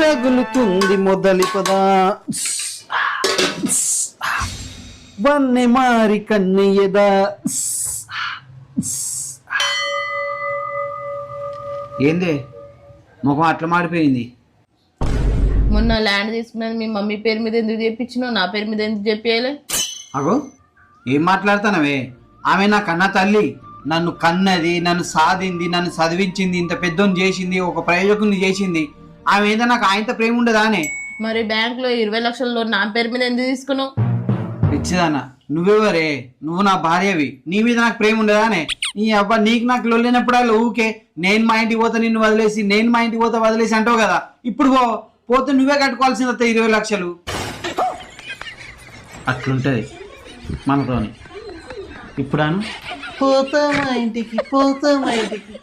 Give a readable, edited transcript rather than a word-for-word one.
రగులుతుంది మొదలి పదా వన్నె మారి కన్నెయదా. ఏందే ముఖం అట్లా మాడిపోయింది? మొన్న ల్యాండ్ తీసుకున్నది మీ మమ్మీ పేరు మీద ఎందుకు చెప్పించినావు, నా పేరు మీద ఎందుకు చెప్పేయాలి? అగో ఏం మాట్లాడుతానవే? ఆమె నా కన్న తల్లి, నన్ను కన్నది, నన్ను సాధింది, నన్ను చదివించింది, ఇంత పెద్దోని చేసింది, ఒక ప్రయోజకుని చేసింది. ఆమె ఏదో నాకు ఆయనతో ప్రేమ ఉండదానే? మరి బ్యాంకులో 20 లక్షల లోన్ నా పేరు మీద ఎందుకు తీసుకున్నావు? పిచ్చిదానా నువ్వెవరే? నువ్వు నా భార్యవి, నీ మీద నాకు ప్రేమ ఉండదానే? నీ అబ్బా నీకు నాకు లొల్లినప్పుడల్లా ఊకే నేను మా ఇంటికి పోతా నిన్ను వదిలేసి, నేను మా ఇంటికి పోతా వదిలేసి అంటావు కదా. ఇప్పుడు పోతే నువ్వే కట్టుకోవాల్సింది వస్తాయి 20 లక్షలు. అట్లుంటది మనతోని. ఇప్పుడాను పోతా మా ఇంటికి, పోతా మా ఇంటికి.